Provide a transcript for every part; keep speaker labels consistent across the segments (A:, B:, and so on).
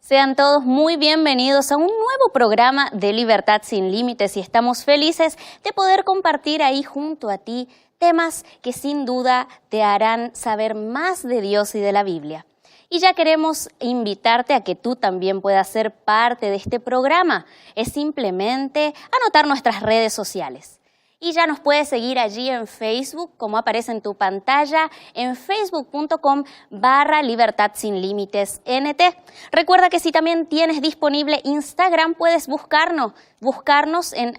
A: Sean todos muy bienvenidos a un nuevo programa de Libertad Sin Límites y estamos felices de poder compartir ahí junto a ti temas que sin duda te harán saber más de Dios y de la Biblia. Y ya queremos invitarte a que tú también puedas ser parte de este programa. Es simplemente anotar nuestras redes sociales. Y ya nos puedes seguir allí en Facebook, como aparece en tu pantalla, en facebook.com/Libertad Sin Límites NT. Recuerda que si también tienes disponible Instagram, puedes buscarnos en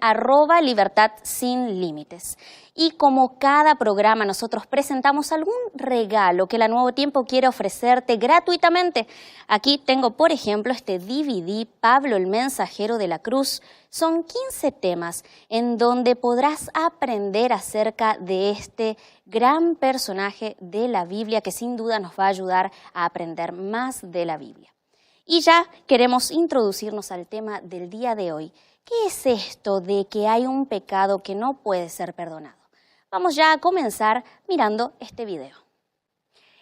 A: @Libertad Sin Límites. Y como cada programa nosotros presentamos algún regalo que la Nuevo Tiempo quiere ofrecerte gratuitamente. Aquí tengo, por ejemplo, este DVD, Pablo el Mensajero de la Cruz. Son 15 temas en donde podrás aprender acerca de este gran personaje de la Biblia que sin duda nos va a ayudar a aprender más de la Biblia. Y ya queremos introducirnos al tema del día de hoy. ¿Qué es esto de que hay un pecado que no puede ser perdonado? Vamos ya a comenzar mirando este video.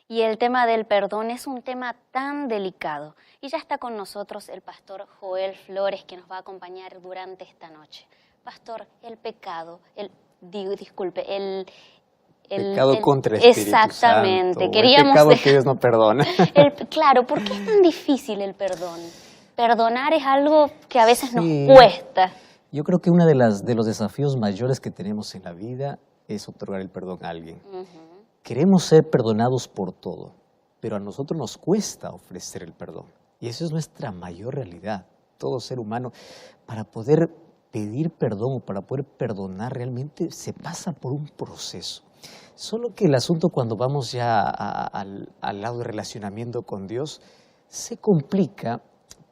A: Y el tema del perdón es un tema tan delicado. Y ya está con nosotros el pastor Joel Flores, que nos va a acompañar durante esta noche. Pastor, el pecado, el
B: pecado contra el Espíritu
A: exactamente.
B: Santo,
A: Queríamos
B: el pecado que Dios no perdona.
A: Claro, ¿por qué es tan difícil el perdón? Perdonar es algo que a veces nos cuesta.
B: Yo creo que uno de los desafíos mayores que tenemos en la vida es otorgar el perdón a alguien. Queremos ser perdonados por todo, pero a nosotros nos cuesta ofrecer el perdón. Y eso es nuestra mayor realidad. Todo ser humano, para poder pedir perdón o para poder perdonar, realmente se pasa por un proceso. Solo que el asunto cuando vamos ya al lado de relacionamiento con Dios, se complica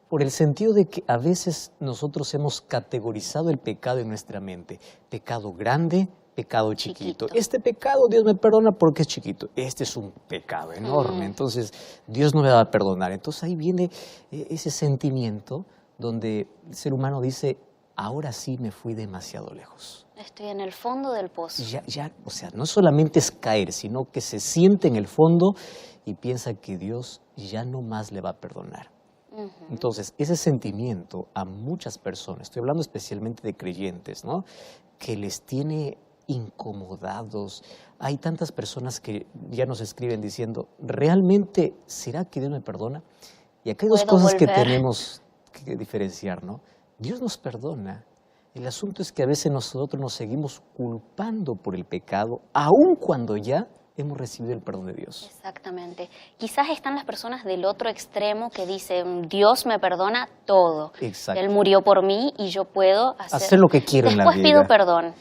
B: por el sentido de que a veces nosotros hemos categorizado el pecado en nuestra mente. Pecado grande, pecado chiquito. Este pecado Dios me perdona porque es chiquito. Este es un pecado enorme, entonces Dios no me va a perdonar. Entonces ahí viene ese sentimiento donde el ser humano dice, ahora sí me fui demasiado lejos.
A: Estoy en el fondo del pozo.
B: O sea, no solamente es caer, sino que se siente en el fondo y piensa que Dios ya no más le va a perdonar. Entonces, ese sentimiento a muchas personas, estoy hablando especialmente de creyentes, ¿no?, que les tiene incomodados. Hay tantas personas que ya nos escriben diciendo, ¿realmente será que Dios me perdona? Y acá hay dos cosas que tenemos que diferenciar, ¿no? Dios nos perdona. El asunto es que a veces nosotros nos seguimos culpando por el pecado, aun cuando ya hemos recibido el perdón de Dios.
A: Exactamente. Quizás están las personas del otro extremo que dicen, Dios me perdona todo.
B: Exacto.
A: Él murió por mí y yo puedo
B: hacer lo que quiero en la vida.
A: Después pido perdón.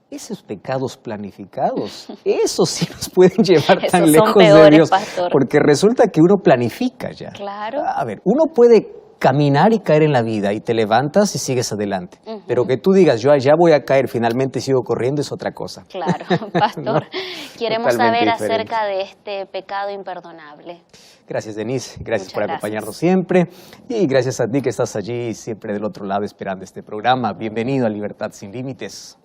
B: Esos pecados planificados, esos sí nos pueden llevar tan
A: Esos
B: lejos
A: son peores,
B: de Dios.
A: pastor.
B: Porque resulta que uno planifica ya.
A: Claro.
B: A ver, uno puede caminar y caer en la vida y te levantas y sigues adelante. Pero que tú digas, yo allá voy a caer, finalmente sigo corriendo, es otra cosa.
A: Claro, pastor. ¿No? Queremos saber acerca de este pecado imperdonable.
B: Gracias, Denise. Gracias por acompañarnos siempre. Y gracias a ti que estás allí siempre del otro lado esperando este programa. Bienvenido a Libertad Sin Límites.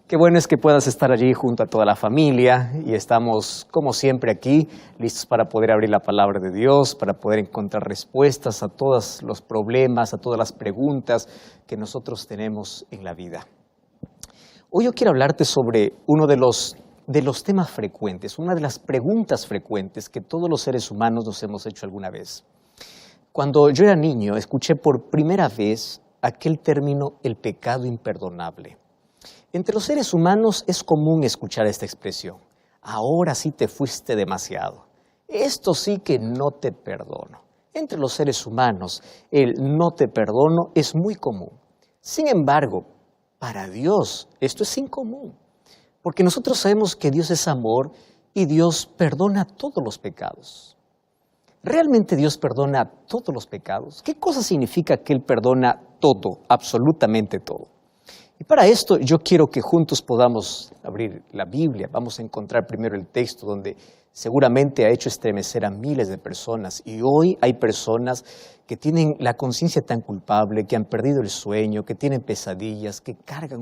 B: Qué bueno es que puedas estar allí junto a toda la familia y estamos, como siempre, aquí listos para poder abrir la palabra de Dios, para poder encontrar respuestas a todos los problemas, a todas las preguntas que nosotros tenemos en la vida. Hoy yo quiero hablarte sobre uno de los temas frecuentes, una de las preguntas frecuentes que todos los seres humanos nos hemos hecho alguna vez. Cuando yo era niño, escuché por primera vez aquel término, el pecado imperdonable. Entre los seres humanos es común escuchar esta expresión. Ahora sí te fuiste demasiado. Esto sí que no te perdono. Entre los seres humanos, el no te perdono es muy común. Sin embargo, para Dios esto es incomún. Porque nosotros sabemos que Dios es amor y Dios perdona todos los pecados. ¿Realmente Dios perdona todos los pecados? ¿Qué cosa significa que Él perdona todo, absolutamente todo? Y para esto yo quiero que juntos podamos abrir la Biblia. Vamos a encontrar primero el texto donde seguramente ha hecho estremecer a miles de personas. Y hoy hay personas que tienen la conciencia tan culpable, que han perdido el sueño, que tienen pesadillas, que cargan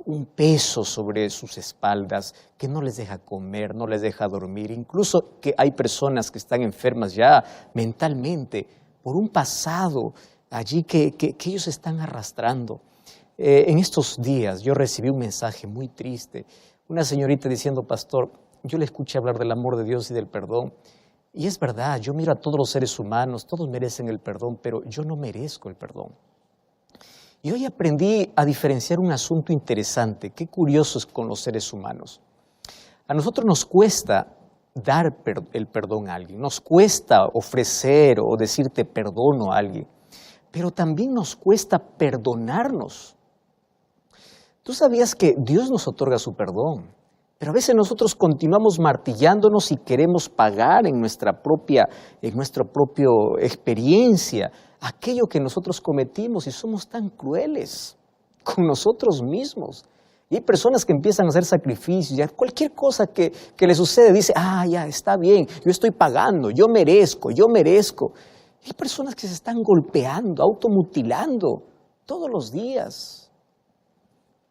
B: un peso sobre sus espaldas, que no les deja comer, no les deja dormir. Incluso que hay personas que están enfermas ya mentalmente por un pasado allí que ellos están arrastrando. En estos días yo recibí un mensaje muy triste. Una señorita diciendo, pastor, yo le escuché hablar del amor de Dios y del perdón. Y es verdad, yo miro a todos los seres humanos, todos merecen el perdón, pero yo no merezco el perdón. Y hoy aprendí a diferenciar un asunto interesante. Qué curioso es con los seres humanos. A nosotros nos cuesta dar el perdón a alguien, nos cuesta ofrecer o decirte perdono a alguien, pero también nos cuesta perdonarnos. Tú sabías que Dios nos otorga su perdón, pero a veces nosotros continuamos martillándonos y queremos pagar en nuestra propia experiencia aquello que nosotros cometimos y somos tan crueles con nosotros mismos. Y hay personas que empiezan a hacer sacrificios, ya cualquier cosa que le sucede dice, ya está bien, yo estoy pagando, yo merezco. Hay personas que se están golpeando, automutilando todos los días.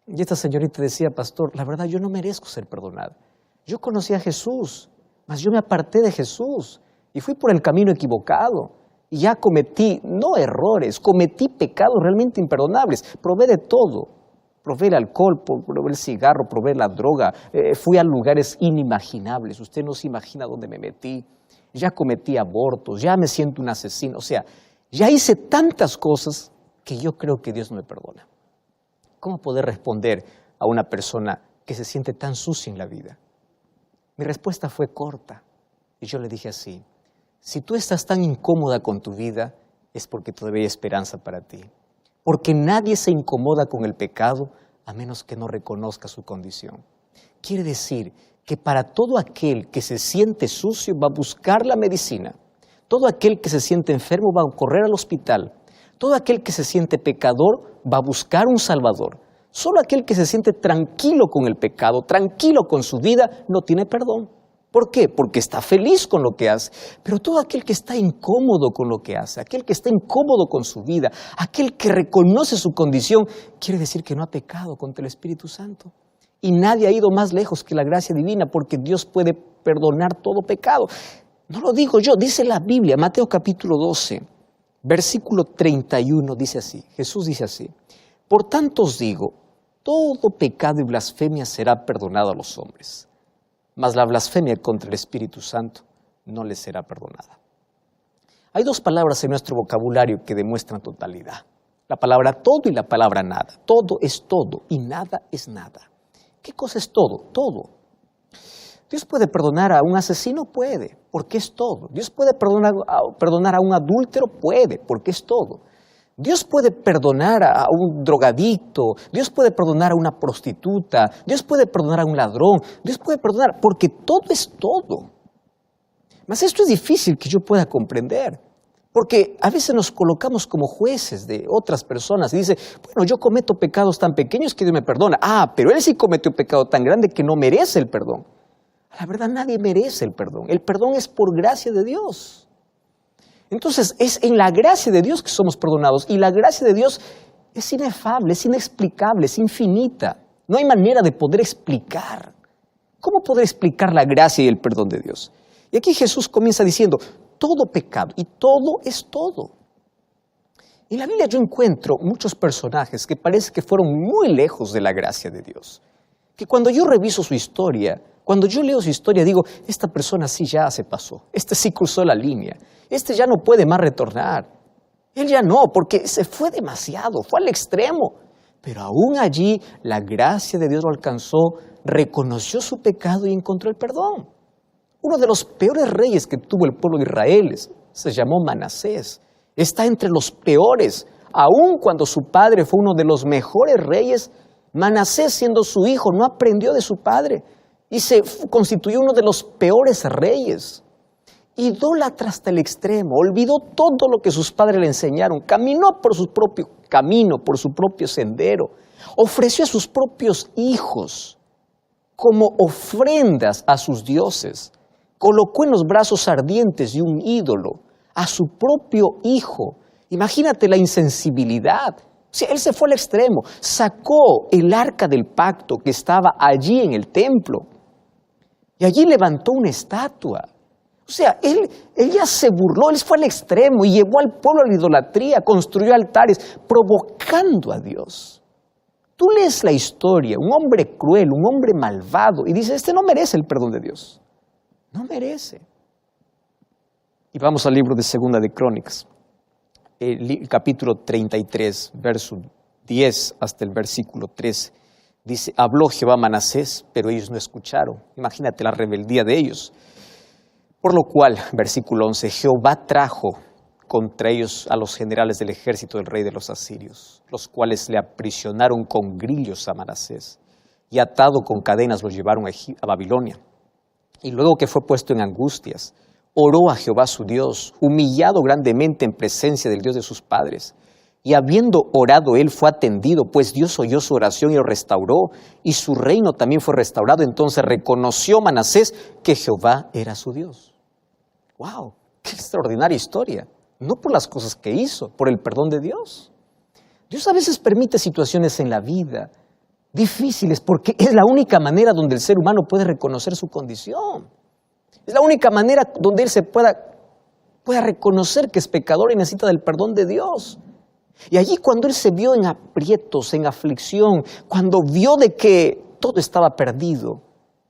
B: Y esta señorita decía, pastor, la verdad yo no merezco ser perdonada. Yo conocí a Jesús, mas yo me aparté de Jesús y fui por el camino equivocado. Y ya cometí, no errores, cometí pecados realmente imperdonables. Probé de todo. Probé el alcohol, probé el cigarro, probé la droga. Fui a lugares inimaginables. Usted no se imagina dónde me metí. Ya cometí abortos, ya me siento un asesino. O sea, ya hice tantas cosas que yo creo que Dios no me perdona. ¿Cómo poder responder a una persona que se siente tan sucia en la vida? Mi respuesta fue corta y yo le dije así, si tú estás tan incómoda con tu vida, es porque todavía hay esperanza para ti. Porque nadie se incomoda con el pecado a menos que no reconozca su condición. Quiere decir que para todo aquel que se siente sucio va a buscar la medicina. Todo aquel que se siente enfermo va a correr al hospital. Todo aquel que se siente pecador va a buscar un salvador. Solo aquel que se siente tranquilo con el pecado, tranquilo con su vida, no tiene perdón. ¿Por qué? Porque está feliz con lo que hace. Pero todo aquel que está incómodo con lo que hace, aquel que está incómodo con su vida, aquel que reconoce su condición, quiere decir que no ha pecado contra el Espíritu Santo. Y nadie ha ido más lejos que la gracia divina, porque Dios puede perdonar todo pecado. No lo digo yo, dice la Biblia, Mateo capítulo 12, versículo 31, dice así, Jesús dice así, por tanto os digo, todo pecado y blasfemia será perdonado a los hombres, mas la blasfemia contra el Espíritu Santo no les será perdonada. Hay dos palabras en nuestro vocabulario que demuestran totalidad. La palabra todo y la palabra nada. Todo es todo y nada es nada. ¿Qué cosa es todo? Todo. Dios puede perdonar a un asesino, puede, porque es todo. Dios puede perdonar a un adúltero, puede, porque es todo. Dios puede perdonar a un drogadicto, Dios puede perdonar a una prostituta, Dios puede perdonar a un ladrón, Dios puede perdonar, porque todo es todo. Mas esto es difícil que yo pueda comprender, porque a veces nos colocamos como jueces de otras personas y dice, bueno, yo cometo pecados tan pequeños que Dios me perdona. Pero él sí cometió un pecado tan grande que no merece el perdón. La verdad, nadie merece el perdón. El perdón es por gracia de Dios. Entonces, es en la gracia de Dios que somos perdonados. Y la gracia de Dios es inefable, es inexplicable, es infinita. No hay manera de poder explicar. ¿Cómo poder explicar la gracia y el perdón de Dios? Y aquí Jesús comienza diciendo, todo pecado, y todo es todo. En la Biblia yo encuentro muchos personajes que parece que fueron muy lejos de la gracia de Dios. Que cuando yo reviso su historia, cuando yo leo su historia, digo, esta persona sí ya se pasó, este sí cruzó la línea, este ya no puede más retornar. Él ya no, porque se fue demasiado, fue al extremo. Pero aún allí la gracia de Dios lo alcanzó, reconoció su pecado y encontró el perdón. Uno de los peores reyes que tuvo el pueblo de Israel se llamó Manasés. Está entre los peores, aun cuando su padre fue uno de los mejores reyes. Manasés, siendo su hijo, no aprendió de su padre y se constituyó uno de los peores reyes. Idólatra hasta el extremo, olvidó todo lo que sus padres le enseñaron, caminó por su propio camino, por su propio sendero, ofreció a sus propios hijos como ofrendas a sus dioses, colocó en los brazos ardientes de un ídolo a su propio hijo. Imagínate la insensibilidad. Sí, él se fue al extremo, sacó el arca del pacto que estaba allí en el templo y allí levantó una estatua O sea, él ya se burló, él fue al extremo y llevó al pueblo a la idolatría, construyó altares, provocando a Dios. Tú lees la historia, un hombre cruel, un hombre malvado, y dices, este no merece el perdón de Dios. No merece. Y vamos al libro de Segunda de Crónicas, el capítulo 33, verso 10 hasta el versículo 13. Dice, habló Jehová a Manasés, pero ellos no escucharon. Imagínate la rebeldía de ellos. Por lo cual, versículo 11, Jehová trajo contra ellos a los generales del ejército del rey de los asirios, los cuales le aprisionaron con grillos a Manasés, y atado con cadenas lo llevaron a Babilonia. Y luego que fue puesto en angustias, oró a Jehová su Dios, humillado grandemente en presencia del Dios de sus padres. Y habiendo orado él fue atendido, pues Dios oyó su oración y lo restauró, y su reino también fue restaurado. Entonces reconoció Manasés que Jehová era su Dios. ¡Wow! ¡Qué extraordinaria historia! No por las cosas que hizo, por el perdón de Dios. Dios a veces permite situaciones en la vida difíciles porque es la única manera donde el ser humano puede reconocer su condición. Es la única manera donde él se pueda reconocer que es pecador y necesita del perdón de Dios. Y allí cuando él se vio en aprietos, en aflicción, cuando vio de que todo estaba perdido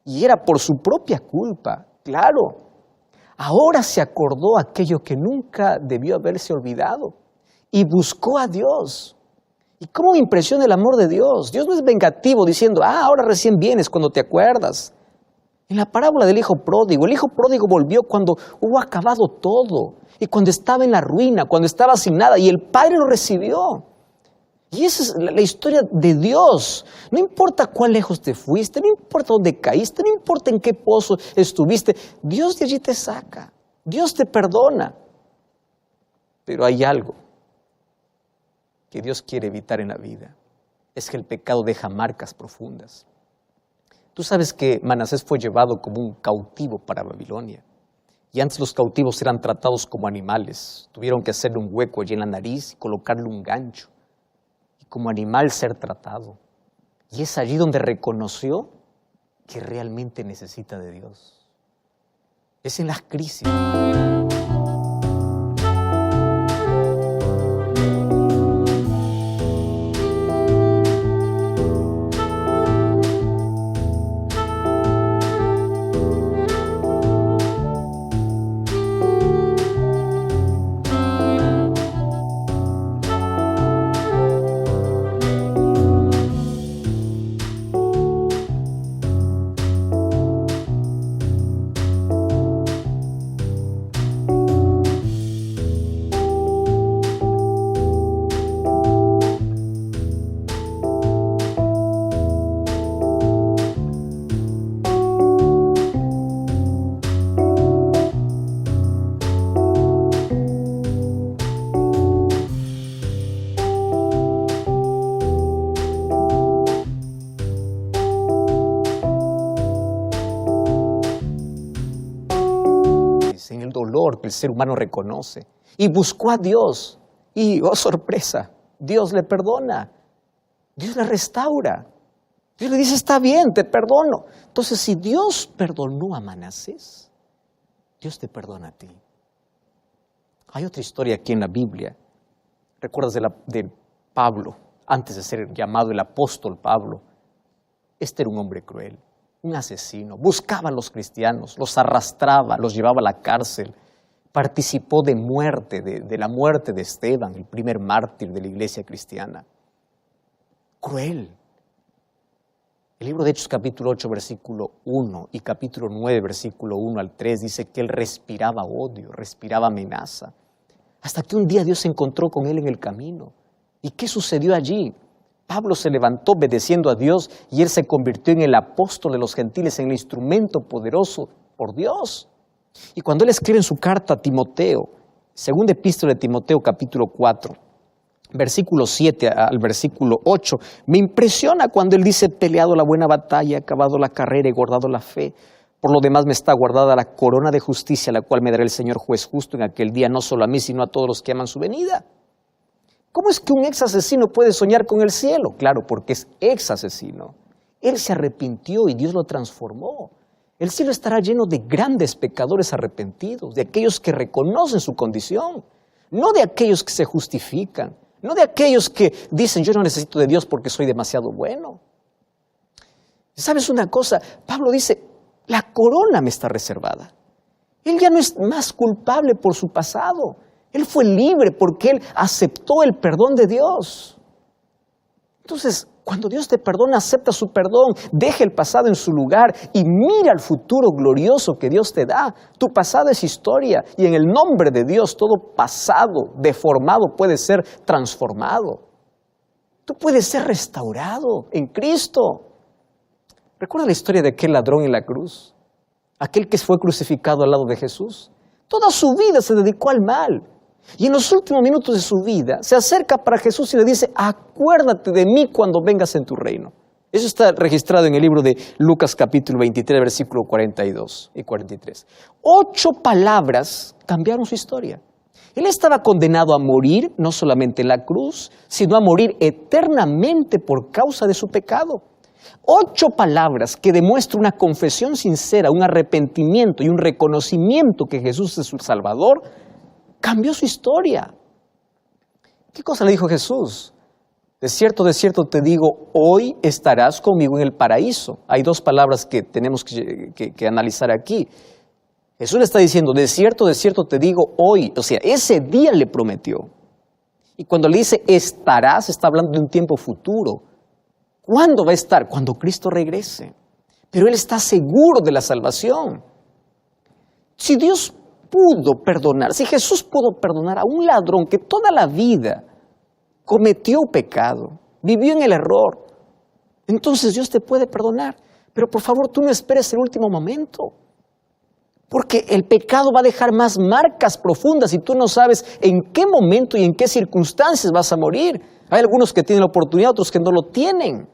B: y era por su propia culpa, claro, ahora se acordó aquello que nunca debió haberse olvidado y buscó a Dios. ¿Y cómo me impresiona el amor de Dios? Dios no es vengativo diciendo, ahora recién vienes cuando te acuerdas. En la parábola del hijo pródigo volvió cuando hubo acabado todo y cuando estaba en la ruina, cuando estaba sin nada y el padre lo recibió. Y esa es la historia de Dios. No importa cuán lejos te fuiste, no importa dónde caíste, no importa en qué pozo estuviste, Dios de allí te saca, Dios te perdona. Pero hay algo que Dios quiere evitar en la vida, es que el pecado deja marcas profundas. Tú sabes que Manasés fue llevado como un cautivo para Babilonia. Y antes los cautivos eran tratados como animales. Tuvieron que hacerle un hueco allí en la nariz y colocarle un gancho. Y como animal ser tratado. Y es allí donde reconoció que realmente necesita de Dios. Es en las crisis. En el dolor que el ser humano reconoce. Y buscó a Dios. Y, oh sorpresa, Dios le perdona. Dios le restaura. Dios le dice, está bien, te perdono. Entonces, si Dios perdonó a Manasés, Dios te perdona a ti. Hay otra historia aquí en la Biblia. ¿Recuerdas de Pablo? Antes de ser llamado el apóstol Pablo. Este era un hombre cruel. Un asesino, buscaba a los cristianos, los arrastraba, los llevaba a la cárcel, participó de la muerte de Esteban, el primer mártir de la iglesia cristiana. Cruel. El libro de Hechos capítulo 8 versículo 1 y capítulo 9 versículo 1 al 3 dice que él respiraba odio, respiraba amenaza, hasta que un día Dios se encontró con él en el camino. ¿Y qué sucedió allí? Pablo se levantó obedeciendo a Dios y él se convirtió en el apóstol de los gentiles, en el instrumento poderoso por Dios. Y cuando él escribe en su carta a Timoteo, segunda epístola de Timoteo capítulo 4, versículo 7 al versículo 8, me impresiona cuando él dice, peleado la buena batalla, acabado la carrera y guardado la fe. Por lo demás me está guardada la corona de justicia, la cual me dará el Señor juez justo en aquel día, no solo a mí, sino a todos los que aman su venida. ¿Cómo es que un ex asesino puede soñar con el cielo? Claro, porque es ex asesino. Él se arrepintió y Dios lo transformó. El cielo estará lleno de grandes pecadores arrepentidos, de aquellos que reconocen su condición, no de aquellos que se justifican, no de aquellos que dicen yo no necesito de Dios porque soy demasiado bueno. ¿Sabes una cosa? Pablo dice, la corona me está reservada. Él ya no es más culpable por su pasado. Él fue libre porque él aceptó el perdón de Dios. Entonces, cuando Dios te perdona, acepta su perdón, deja el pasado en su lugar y mira el futuro glorioso que Dios te da. Tu pasado es historia y en el nombre de Dios todo pasado, deformado, puede ser transformado. Tú puedes ser restaurado en Cristo. ¿Recuerda la historia de aquel ladrón en la cruz? Aquel que fue crucificado al lado de Jesús. Toda su vida se dedicó al mal. Y en los últimos minutos de su vida se acerca para Jesús y le dice, acuérdate de mí cuando vengas en tu reino. Eso está registrado en el libro de Lucas capítulo 23, versículo 42 y 43. 8 palabras cambiaron su historia. Él estaba condenado a morir, no solamente en la cruz, sino a morir eternamente por causa de su pecado. 8 palabras que demuestran una confesión sincera, un arrepentimiento y un reconocimiento que Jesús es su Salvador, cambió su historia. ¿Qué cosa le dijo Jesús? De cierto te digo, hoy estarás conmigo en el paraíso. Hay 2 palabras que tenemos que analizar aquí. Jesús le está diciendo, de cierto te digo, hoy. O sea, ese día le prometió. Y cuando le dice estarás, está hablando de un tiempo futuro. ¿Cuándo va a estar? Cuando Cristo regrese. Pero él está seguro de la salvación. Si Dios pudo perdonar, si Jesús pudo perdonar a un ladrón que toda la vida cometió pecado, vivió en el error, entonces Dios te puede perdonar. Pero por favor, tú no esperes el último momento, porque el pecado va a dejar más marcas profundas y tú no sabes en qué momento y en qué circunstancias vas a morir. Hay algunos que tienen la oportunidad, otros que no lo tienen.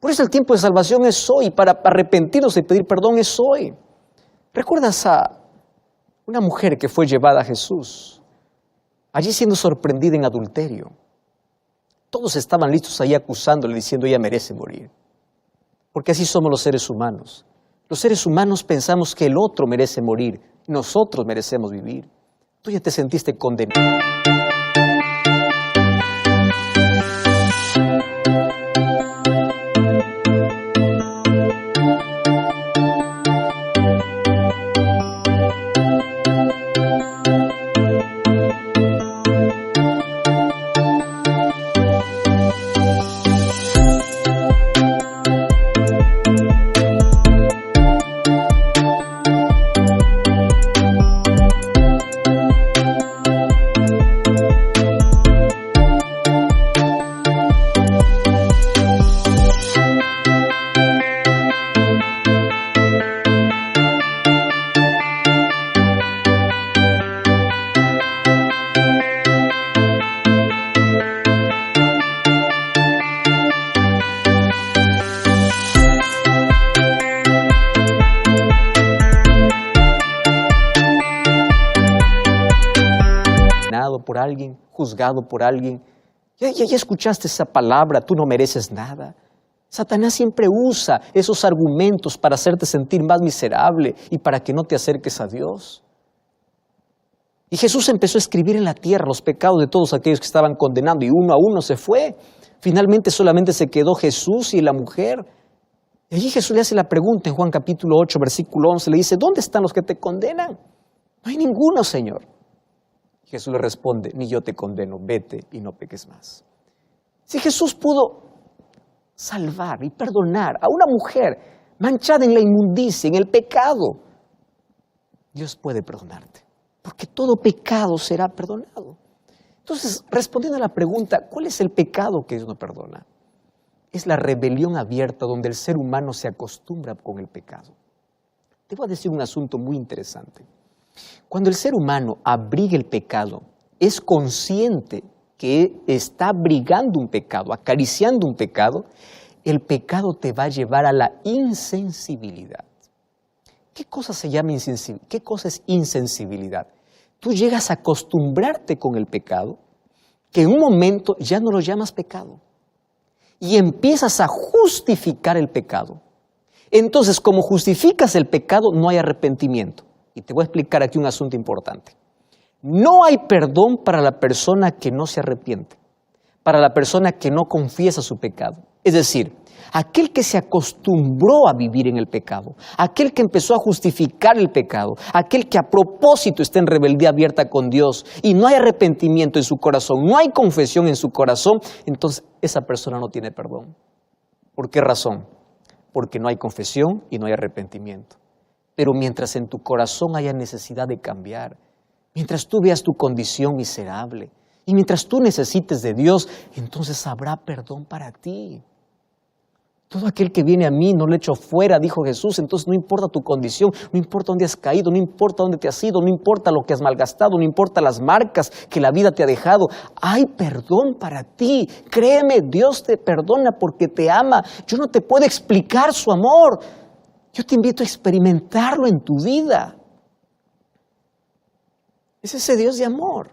B: Por eso el tiempo de salvación es hoy, para arrepentirnos y pedir perdón es hoy. ¿Recuerdas a una mujer que fue llevada a Jesús, allí siendo sorprendida en adulterio? Todos estaban listos ahí acusándole, diciendo ella merece morir. Porque así somos los seres humanos. Los seres humanos pensamos que el otro merece morir, nosotros merecemos vivir. Tú ya te sentiste condenado. por alguien, juzgado por alguien. Ya escuchaste esa palabra, tú no mereces nada. Satanás siempre usa esos argumentos para hacerte sentir más miserable y para que no te acerques a Dios. Y Jesús empezó a escribir en la tierra los pecados de todos aquellos que estaban condenando y uno a uno se fue. Finalmente solamente se quedó Jesús y la mujer. Y allí Jesús le hace la pregunta en Juan capítulo 8, versículo 11. Le dice, ¿dónde están los que te condenan? No hay ninguno, Señor. Y Jesús le responde, ni yo te condeno, vete y no peques más. Si Jesús pudo salvar y perdonar a una mujer manchada en la inmundicia, en el pecado, Dios puede perdonarte, porque todo pecado será perdonado. Entonces, respondiendo a la pregunta, ¿cuál es el pecado que Dios no perdona? Es la rebelión abierta donde el ser humano se acostumbra con el pecado. Te voy a decir un asunto muy interesante. Cuando el ser humano abriga el pecado, es consciente que está abrigando un pecado, acariciando un pecado, el pecado te va a llevar a la insensibilidad. ¿Qué cosa se llama insensibilidad? ¿Qué cosa es insensibilidad? Tú llegas a acostumbrarte con el pecado, que en un momento ya no lo llamas pecado. Y empiezas a justificar el pecado. Entonces, como justificas el pecado, no hay arrepentimiento. Y te voy a explicar aquí un asunto importante. No hay perdón para la persona que no se arrepiente, para la persona que no confiesa su pecado. Es decir, aquel que se acostumbró a vivir en el pecado, aquel que empezó a justificar el pecado, aquel que a propósito está en rebeldía abierta con Dios y no hay arrepentimiento en su corazón, no hay confesión en su corazón, entonces esa persona no tiene perdón. ¿Por qué razón? Porque no hay confesión y no hay arrepentimiento. Pero mientras en tu corazón haya necesidad de cambiar, mientras tú veas tu condición miserable y mientras tú necesites de Dios, entonces habrá perdón para ti. Todo aquel que viene a mí no lo echo fuera, dijo Jesús. Entonces no importa tu condición, no importa dónde has caído, no importa dónde te has ido, no importa lo que has malgastado, no importa las marcas que la vida te ha dejado. Hay perdón para ti. Créeme, Dios te perdona porque te ama. Yo no te puedo explicar su amor. Yo te invito a experimentarlo en tu vida. Es ese Dios de amor.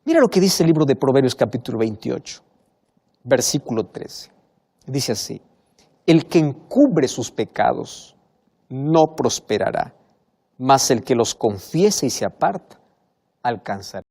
B: Mira lo que dice el libro de Proverbios capítulo 28, versículo 13. Dice así: el que encubre sus pecados no prosperará, mas el que los confiesa y se aparta alcanzará.